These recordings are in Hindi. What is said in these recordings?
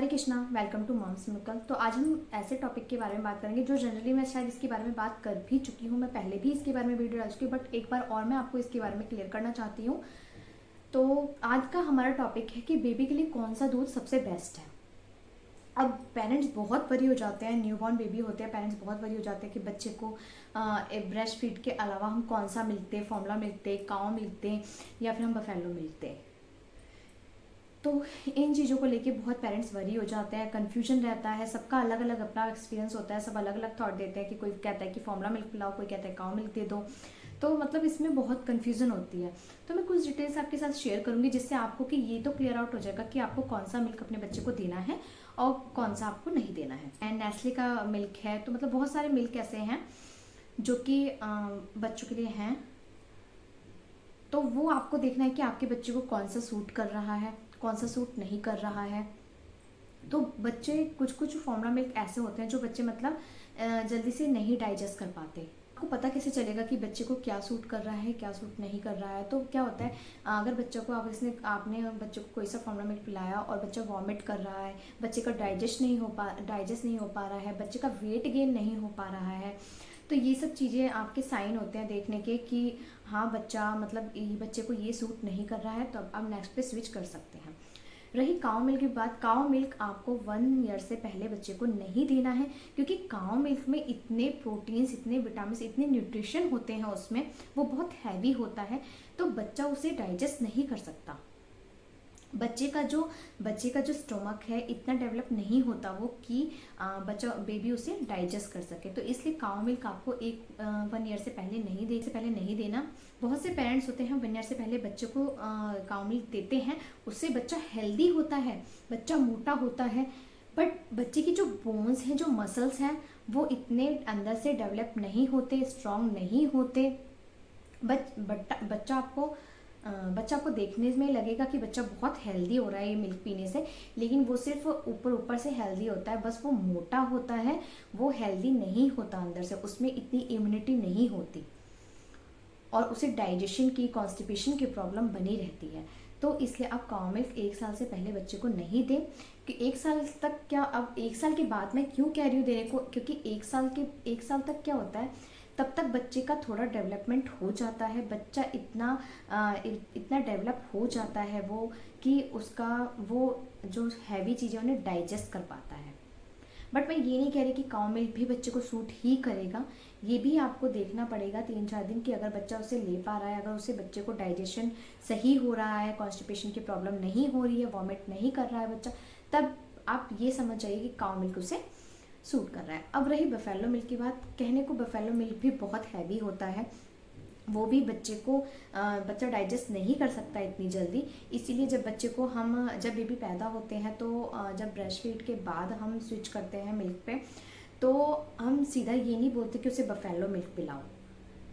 Hare Krishna, welcome to Mom's Milk. तो आज हम ऐसे टॉपिक के बारे में बात करेंगे जो जनरली मैं शायद इसके बारे में बात कर भी चुकी हूँ। मैं पहले भी इसके बारे में वीडियो डाल चुकी हूँ, बट एक बार और मैं आपको इसके बारे में क्लियर करना चाहती हूँ। तो आज का हमारा टॉपिक है कि बेबी के लिए कौन सा दूध सबसे बेस्ट है। अब पेरेंट्स बहुत वरी हो जाते हैं, न्यूबॉर्न बेबी होते हैं, पेरेंट्स बहुत वरी हो जाते हैं कि बच्चे को ब्रेस्ट फीड के अलावा हम कौन सा मिलते हैं, फॉर्मूला मिलते, काऊ मिलते या फिर हम बफेलो मिलते हैं। तो इन चीज़ों को लेके बहुत पेरेंट्स वरी हो जाते हैं, कन्फ्यूजन रहता है, सबका अलग अलग अपना एक्सपीरियंस होता है, सब अलग अलग थॉट देते हैं कि कोई कहता है कि फॉर्मूला मिल्क पिलाओ, कोई कहता है काऊ मिल्क दे दो। तो मतलब इसमें बहुत कन्फ्यूजन होती है। तो मैं कुछ डिटेल्स आपके साथ शेयर करूंगी जिससे आपको कि ये तो क्लियर आउट हो जाएगा कि आपको कौन सा मिल्क अपने बच्चे को देना है और कौन सा आपको नहीं देना है। एंड नेस्ले का मिल्क है, तो मतलब बहुत सारे मिल्क ऐसे हैं जो कि बच्चों के लिए हैं। तो वो आपको देखना है कि आपके बच्चे को कौन सा सूट कर रहा है, कौन सा सूट नहीं कर रहा है। तो बच्चे कुछ फॉर्मूला मिल्क ऐसे होते हैं जो बच्चे मतलब जल्दी से नहीं डाइजेस्ट कर पाते। आपको पता कैसे चलेगा कि बच्चे को क्या सूट कर रहा है, क्या सूट नहीं कर रहा है। तो क्या होता है, अगर बच्चे को आपने बच्चे को कोई सा फॉर्मूला मिल्क पिलाया और बच्चा वॉमिट कर रहा है, बच्चे का डाइजेस्ट नहीं हो पा रहा है, बच्चे का वेट गेन नहीं हो पा रहा है, तो ये सब चीज़ें आपके साइन होते हैं देखने के कि हाँ बच्चा मतलब बच्चे को ये सूट नहीं कर रहा है, तो अब आप नेक्स्ट पे स्विच कर सकते हैं। रही काऊ मिल्क की बात, काऊ मिल्क आपको 1 ईयर से पहले बच्चे को नहीं देना है, क्योंकि काऊ मिल्क में इतने प्रोटीन्स, इतने विटामिन, इतने न्यूट्रिशन होते हैं उसमें, वो बहुत हैवी होता है, तो बच्चा उसे डाइजेस्ट नहीं कर सकता। बच्चे का जो स्टोमक है इतना डेवलप नहीं होता वो कि बच्चा बेबी उसे डाइजेस्ट कर सके। तो इसलिए काऊ मिल्क आपको 1 ईयर से पहले नहीं देना। बहुत से पेरेंट्स होते हैं 1 ईयर से पहले बच्चे को काऊ मिल्क देते हैं, उससे बच्चा हेल्दी होता है, बच्चा मोटा होता है, बट बच्चे की जो बोन्स हैं, जो मसल्स हैं, वो इतने अंदर से डेवलप नहीं होते, स्ट्रांग नहीं होते। बच्चा आपको देखने में लगेगा कि बच्चा बहुत हेल्दी हो रहा है ये मिल्क पीने से, लेकिन वो सिर्फ ऊपर से हेल्दी होता है, बस वो मोटा होता है, वो हेल्दी नहीं होता अंदर से, उसमें इतनी इम्यूनिटी नहीं होती और उसे डाइजेशन की, कॉन्स्टिपेशन की प्रॉब्लम बनी रहती है। तो इसलिए आप काऊ मिल्क 1 साल से पहले बच्चे को नहीं दें। कि 1 साल तक क्या, अब 1 साल के बाद मैं क्यों कह रही हूँ देने को, क्योंकि 1 साल तक क्या होता है, तब तक बच्चे का थोड़ा डेवलपमेंट हो जाता है, बच्चा इतना डेवलप हो जाता है वो कि उसका वो जो हैवी चीज़ें उन्हें डाइजेस्ट कर पाता है। बट मैं ये नहीं कह रही कि काऊ मिल्क भी बच्चे को सूट ही करेगा, ये भी आपको देखना पड़ेगा 3-4 दिन कि अगर बच्चा उसे ले पा रहा है, अगर उसे बच्चे को डाइजेशन सही हो रहा है, कॉन्स्टिपेशन की प्रॉब्लम नहीं हो रही है, वॉमिट नहीं कर रहा है बच्चा, तब आप ये समझ जाइए कि काऊ मिल्क उसे सूट कर रहा है। अब रही बफेलो मिल्क की बात, कहने को बफेलो मिल्क भी बहुत हैवी होता है, वो भी बच्चा डाइजेस्ट नहीं कर सकता इतनी जल्दी। इसीलिए जब बेबी पैदा होते हैं तो जब ब्रेस्ट फीड के बाद हम स्विच करते हैं मिल्क पे, तो हम सीधा ये नहीं बोलते कि उसे बफेलो मिल्क पिलाओ,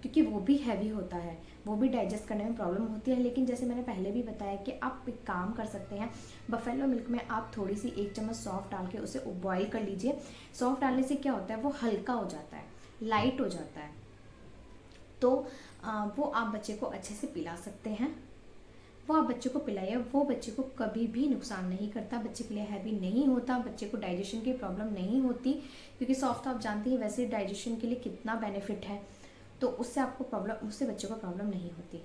क्योंकि वो भी हैवी होता है, वो भी डाइजेस्ट करने में प्रॉब्लम होती है। लेकिन जैसे मैंने पहले भी बताया कि आप एक काम कर सकते हैं, बफेलो मिल्क में आप थोड़ी सी 1 चम्मच सॉफ्ट डाल के उसे बॉईल कर लीजिए। सॉफ्ट डालने से क्या होता है, वो हल्का हो जाता है, लाइट हो जाता है, तो वो आप बच्चे को अच्छे से पिला सकते हैं। वो आप बच्चे को पिलाइए, वो बच्चे को कभी भी नुकसान नहीं करता, बच्चे के लिए हैवी नहीं होता, बच्चे को डाइजेशन की प्रॉब्लम नहीं होती, क्योंकि सॉफ्ट आप जानते हैं वैसे डाइजेशन के लिए कितना बेनिफिट है, तो उससे बच्चे को प्रॉब्लम नहीं होती।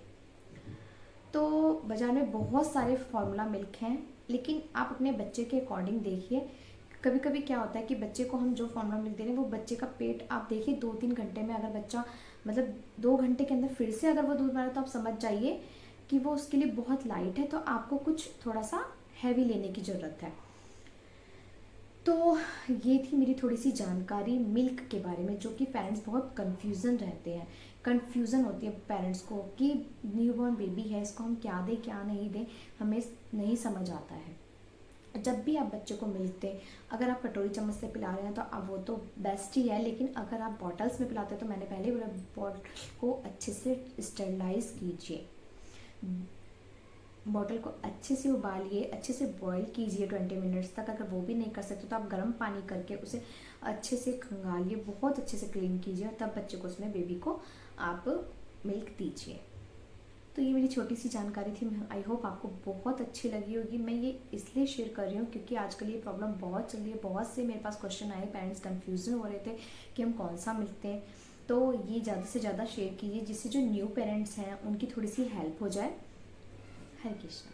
तो बाज़ार में बहुत सारे फार्मूला मिल्क हैं, लेकिन आप अपने बच्चे के अकॉर्डिंग देखिए। कभी कभी क्या होता है कि बच्चे को हम जो फार्मूला मिल्क दे रहे हैं, वो बच्चे का पेट आप देखिए 2-3 घंटे में, अगर बच्चा मतलब 2 घंटे के अंदर फिर से अगर वो दूध मारे, तो आप समझ जाइए कि वो उसके लिए बहुत लाइट है, तो आपको कुछ थोड़ा सा हैवी लेने की ज़रूरत है। तो ये थी मेरी थोड़ी सी जानकारी मिल्क के बारे में, जो कि पेरेंट्स बहुत कन्फ्यूज़न होती है पेरेंट्स को कि न्यूबॉर्न बेबी है, इसको हम क्या दें क्या नहीं दें, हमें नहीं समझ आता है। जब भी आप बच्चे को मिल्क दें, अगर आप कटोरी चम्मच से पिला रहे हैं तो अब वो तो बेस्ट ही है, लेकिन अगर आप बॉटल्स में पिलाते हैं तो मैंने पहले बोला, बॉटल को अच्छे से स्टेरलाइज कीजिए, बॉटल को अच्छे से उबालिए, अच्छे से बॉईल कीजिए 20 मिनट्स तक। अगर वो भी नहीं कर सकते तो आप गर्म पानी करके उसे अच्छे से खंगालिए, बहुत अच्छे से क्लीन कीजिए, और तब बच्चे को बेबी को आप मिल्क दीजिए। तो ये मेरी छोटी सी जानकारी थी, आई होप आपको बहुत अच्छी लगी होगी। मैं ये इसलिए शेयर कर रही हूँ क्योंकि आजकल ये प्रॉब्लम बहुत चल रही है, बहुत से मेरे पास क्वेश्चन आए, पेरेंट्स कन्फ्यूजन हो रहे थे कि हम कौन सा मिलते हैं। तो ये ज़्यादा से ज़्यादा शेयर कीजिए जिससे जो न्यू पेरेंट्स हैं उनकी थोड़ी सी हेल्प हो जाए। हरे कृष्णा।